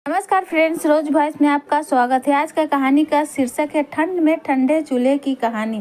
नमस्कार फ्रेंड्स, रोज वॉइस में आपका स्वागत है। आज का कहानी का शीर्षक है ठंड में ठंडे चूल्हे की कहानी।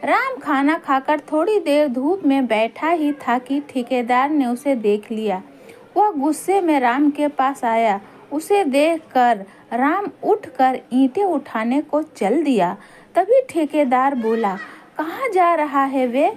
राम खाना खाकर थोड़ी देर धूप में बैठा ही था कि ठेकेदार ने उसे देख लिया। वह गुस्से में राम के पास आया। उसे देखकर राम उठकर ईंटें उठाने को चल दिया। तभी ठेकेदार बोला, कहाँ जा रहा है वे?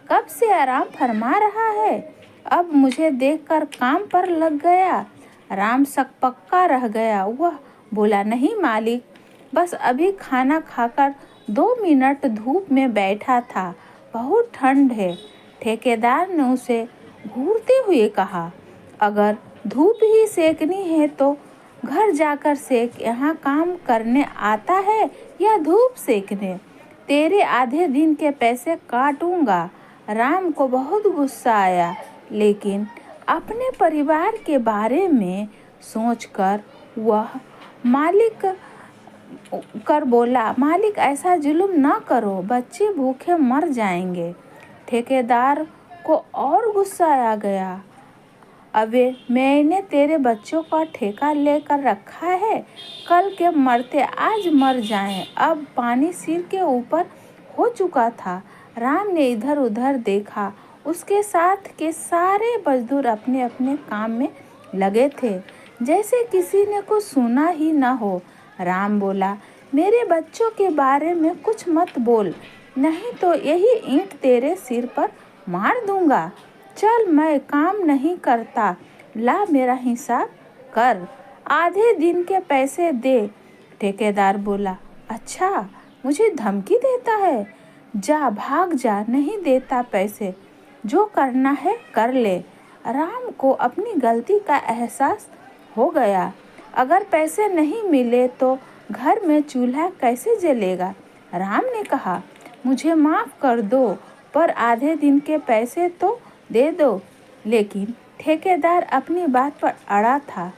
कब से आराम फरमा रहा है, अब मुझे देखकर काम पर लग गया। राम सकपक्का रह गया। वह बोला, नहीं मालिक, बस अभी खाना खाकर 2 मिनट धूप में बैठा था, बहुत ठंड है। ठेकेदार ने उसे घूरते हुए कहा, अगर धूप ही सेकनी है तो घर जाकर सेक, यहाँ काम करने आता है या धूप सेकने? तेरे आधे दिन के पैसे काटूंगा। राम को बहुत गुस्सा आया, लेकिन अपने परिवार के बारे में सोचकर वह मालिक बोला, मालिक ऐसा जुल्म न करो, बच्चे भूखे मर जाएंगे। ठेकेदार को और गुस्सा आ गया। अबे, मैंने तेरे बच्चों का ठेका लेकर रखा है, कल के मरते आज मर जाएं। अब पानी सिर के ऊपर हो चुका था। राम ने इधर उधर देखा। उसके साथ के सारे मजदूर अपने अपने काम में लगे थे, जैसे किसी ने कुछ सुना ही न हो। राम बोला, मेरे बच्चों के बारे में कुछ मत बोल, नहीं तो यही ईंट तेरे सिर पर मार दूंगा। चल, मैं काम नहीं करता, ला मेरा हिसाब कर, आधे दिन के पैसे दे। ठेकेदार बोला, अच्छा, मुझे धमकी देता है? जा, भाग जा, नहीं देता पैसे, जो करना है कर ले। राम को अपनी गलती का एहसास हो गया। अगर पैसे नहीं मिले तो घर में चूल्हा कैसे जलेगा? राम ने कहा, मुझे माफ़ कर दो, पर आधे दिन के पैसे तो दे दो। लेकिन ठेकेदार अपनी बात पर अड़ा था।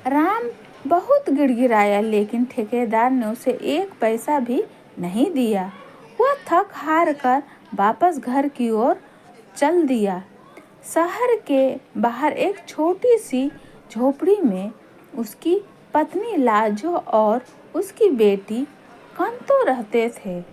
राम बहुत गिड़गिड़ाया, लेकिन ठेकेदार ने उसे एक पैसा भी नहीं दिया। वह थक हार कर वापस घर की ओर चल दिया। शहर के बाहर एक छोटी सी झोपड़ी में उसकी पत्नी लाजो और उसकी बेटी कंतो रहते थे।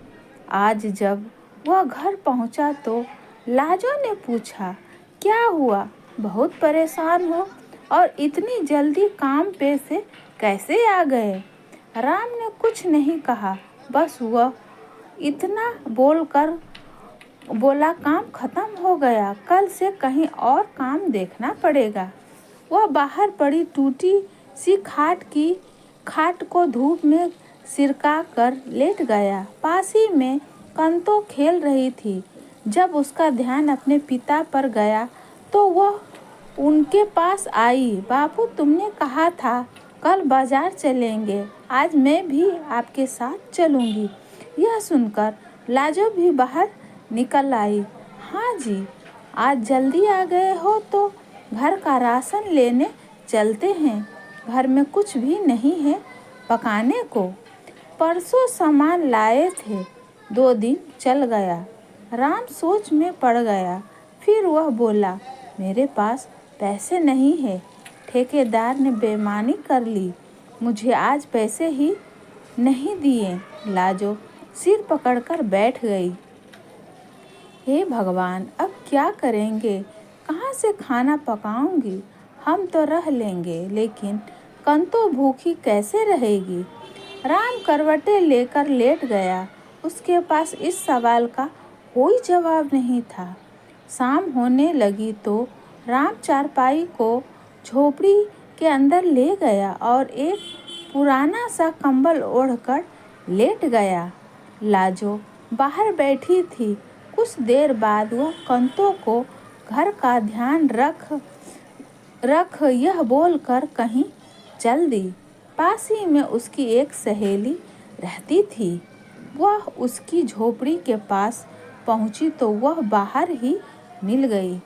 आज जब वह घर पहुंचा तो लाजो ने पूछा, क्या हुआ? बहुत परेशान हो और इतनी जल्दी काम पे से कैसे आ गए? राम ने कुछ नहीं कहा, बस वह इतना बोला, काम खत्म हो गया, कल से कहीं और काम देखना पड़ेगा। वह बाहर पड़ी टूटी सी खाट को धूप में सिरका कर लेट गया। पास ही में कंतो खेल रही थी। जब उसका ध्यान अपने पिता पर गया तो वह उनके पास आई। बापू, तुमने कहा था कल बाजार चलेंगे, आज मैं भी आपके साथ चलूंगी। यह सुनकर लाजो भी बाहर निकल आई। हाँ जी, आज जल्दी आ गए हो तो घर का राशन लेने चलते हैं। घर में कुछ भी नहीं है पकाने को। परसों सामान लाए थे, 2 दिन चल गया। राम सोच में पड़ गया। फिर वह बोला, मेरे पास पैसे नहीं है, ठेकेदार ने बेईमानी कर ली, मुझे आज पैसे ही नहीं दिए। लाजो सिर पकड़कर बैठ गई। हे भगवान, अब क्या करेंगे? कहाँ से खाना पकाऊंगी? हम तो रह लेंगे, लेकिन कंतो भूखी कैसे रहेगी? राम करवटें लेकर लेट गया। उसके पास इस सवाल का कोई जवाब नहीं था। शाम होने लगी तो राम चारपाई को झोपड़ी के अंदर ले गया और एक पुराना सा कंबल ओढ़कर लेट गया। लाजो बाहर बैठी थी। कुछ देर बाद वह कंतो को घर का ध्यान रख यह बोलकर कहीं चल दी। पास ही में उसकी एक सहेली रहती थी। वह उसकी झोपड़ी के पास पहुंची तो वह बाहर ही मिल गई।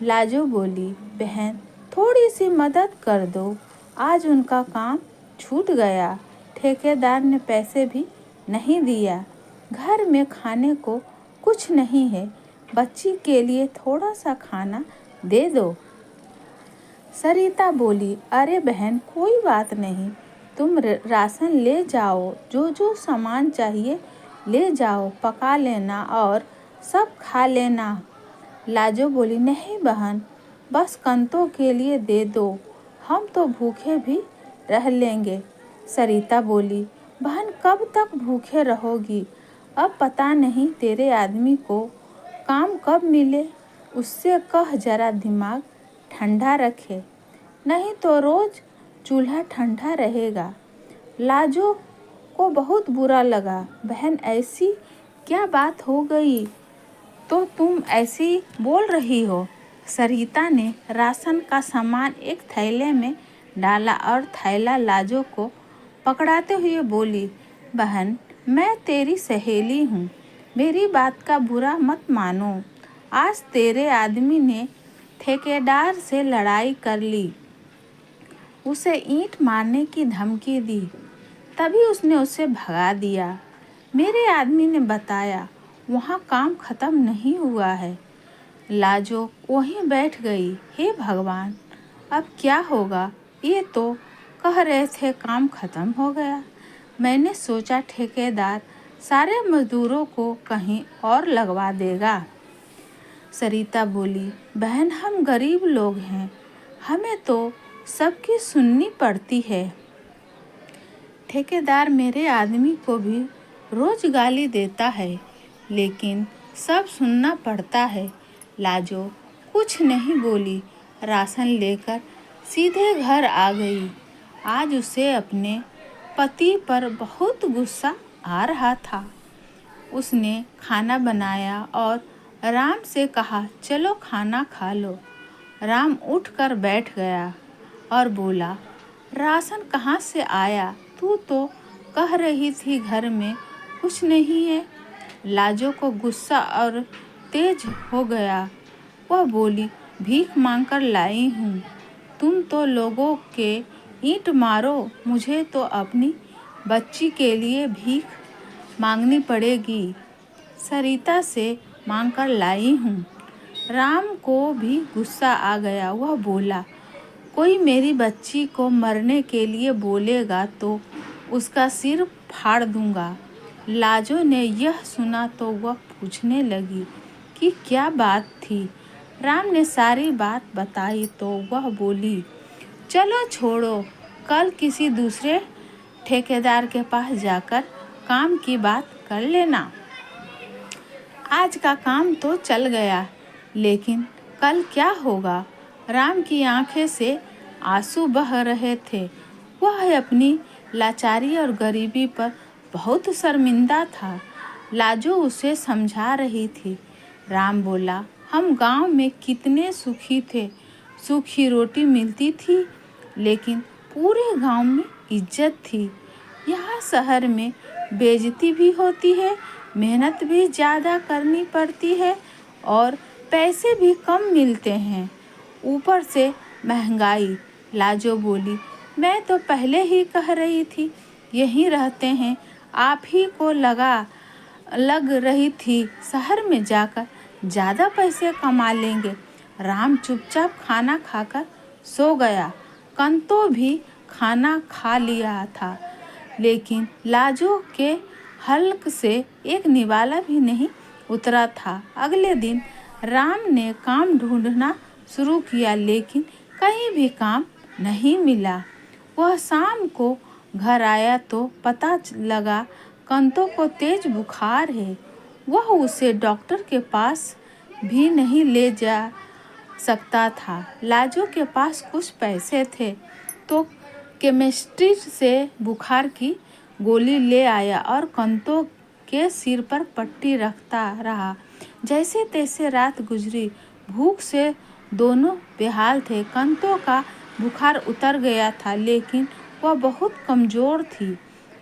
लाजो बोली, बहन, थोड़ी सी मदद कर दो, आज उनका काम छूट गया। ठेकेदार ने पैसे भी नहीं दिया। घर में खाने को कुछ नहीं है, बच्ची के लिए थोड़ा सा खाना दे दो। सरिता बोली, अरे बहन कोई बात नहीं, तुम राशन ले जाओ, जो जो सामान चाहिए ले जाओ, पका लेना और सब खा लेना। लाजो बोली, नहीं बहन, बस कंतों के लिए दे दो, हम तो भूखे भी रह लेंगे। सरिता बोली, बहन कब तक भूखे रहोगी, अब पता नहीं तेरे आदमी को काम कब मिले, उससे कह जरा दिमाग ठंडा रखे, नहीं तो रोज चूल्हा ठंडा रहेगा। लाजो को बहुत बुरा लगा, बहन ऐसी क्या बात हो गई तो तुम ऐसी बोल रही हो। सरिता ने राशन का सामान एक थैले में डाला और थैला लाजो को पकड़ाते हुए बोली, बहन मैं तेरी सहेली हूँ, मेरी बात का बुरा मत मानो। आज तेरे आदमी ने ठेकेदार से लड़ाई कर ली, उसे ईंट मारने की धमकी दी, तभी उसने उसे भगा दिया। मेरे आदमी ने बताया वहाँ काम खत्म नहीं हुआ है। लाजो वहीं बैठ गई, हे भगवान अब क्या होगा, ये तो कह रहे थे काम खत्म हो गया। मैंने सोचा ठेकेदार सारे मजदूरों को कहीं और लगवा देगा। सरिता बोली, बहन हम गरीब लोग हैं, हमें तो सबकी सुननी पड़ती है। ठेकेदार मेरे आदमी को भी रोज गाली देता है, लेकिन सब सुनना पड़ता है। लाजो कुछ नहीं बोली, राशन लेकर सीधे घर आ गई। आज उसे अपने पति पर बहुत गुस्सा आ रहा था। उसने खाना बनाया और राम से कहा, चलो खाना खा लो। राम उठकर बैठ गया और बोला, राशन कहाँ से आया, तू तो कह रही थी घर में कुछ नहीं है। लाजो को गुस्सा और तेज हो गया, वह बोली, भीख मांगकर लाई हूँ, तुम तो लोगों के ईंट मारो, मुझे तो अपनी बच्ची के लिए भीख मांगनी पड़ेगी, सरिता से मांगकर लाई हूँ। राम को भी गुस्सा आ गया, वह बोला, कोई मेरी बच्ची को मरने के लिए बोलेगा तो उसका सिर फाड़ दूंगा। लाजो ने यह सुना तो वह पूछने लगी कि क्या बात थी। राम ने सारी बात बताई तो वह बोली, चलो छोड़ो, कल किसी दूसरे ठेकेदार के पास जाकर काम की बात कर लेना। आज का काम तो चल गया, लेकिन कल क्या होगा। राम की आंखें से आंसू बह रहे थे, वह अपनी लाचारी और गरीबी पर बहुत शर्मिंदा था। लाजो उसे समझा रही थी। राम बोला, हम गांव में कितने सुखी थे, सूखी रोटी मिलती थी, लेकिन पूरे गांव में इज्जत थी। यहाँ शहर में बेइज्जती भी होती है, मेहनत भी ज़्यादा करनी पड़ती है और पैसे भी कम मिलते हैं, ऊपर से महंगाई। लाजो बोली, मैं तो पहले ही कह रही थी यहीं रहते हैं, आप ही को लग रही थी शहर में जाकर ज़्यादा पैसे कमा लेंगे। राम चुपचाप खाना खाकर सो गया। कंतो भी खाना खा लिया था, लेकिन लाजो के हल्क से एक निवाला भी नहीं उतरा था। अगले दिन राम ने काम ढूंढना शुरू किया, लेकिन कहीं भी काम नहीं मिला। वह शाम को घर आया तो पता लगा कंतो को तेज बुखार है। वह उसे डॉक्टर के पास भी नहीं ले जा सकता था। लाजो के पास कुछ पैसे थे तो केमिस्ट्री से बुखार की गोली ले आया और कंतो के सिर पर पट्टी रखता रहा। जैसे तैसे रात गुजरी, भूख से दोनों बेहाल थे। कंतो का बुखार उतर गया था, लेकिन वह बहुत कमज़ोर थी।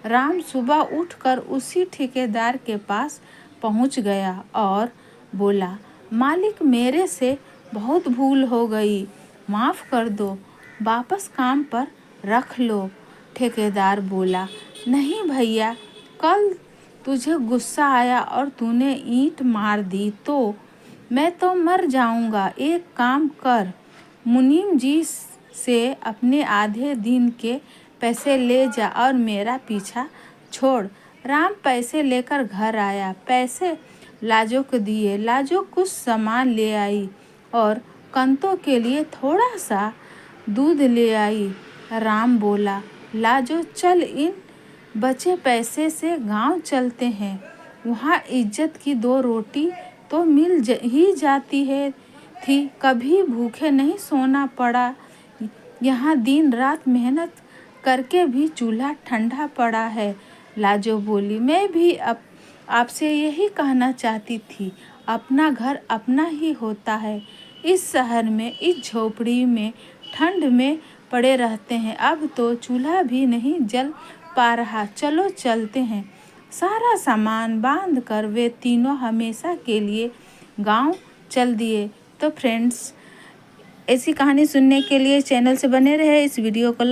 राम सुबह उठकर उसी ठेकेदार के पास पहुंच गया और बोला, मालिक मेरे से बहुत भूल हो गई, माफ़ कर दो, वापस काम पर रख लो। ठेकेदार बोला, नहीं भैया, कल तुझे गुस्सा आया और तूने ईंट मार दी तो मैं तो मर जाऊंगा। एक काम कर, मुनीम जी से अपने आधे दिन के पैसे ले जा और मेरा पीछा छोड़। राम पैसे लेकर घर आया। पैसे लाजो को दिए। लाजो कुछ सामान ले आई और कंतों के लिए थोड़ा सा दूध ले आई। राम बोला, लाजो चल, इन बचे पैसे से गांव चलते हैं। वहाँ इज्जत की 2 रोटी तो मिल ही जाती है थी। कभी भूखे नहीं सोना पड़ा। यहाँ दिन रात मेहनत करके भी चूल्हा ठंडा पड़ा है। लाजो बोली, मैं भी आपसे यही कहना चाहती थी। अपना घर अपना ही होता है। इस शहर में, इस झोपड़ी में ठंड में पड़े रहते हैं। अब तो चूल्हा भी नहीं जल पा रहा। चलो चलते हैं। सारा सामान बांध कर वे तीनों हमेशा के लिए गांव चल दिए। तो फ्रेंड्स, ऐसी कहानी सुनने के लिए चैनल से बने रहे। इस वीडियो को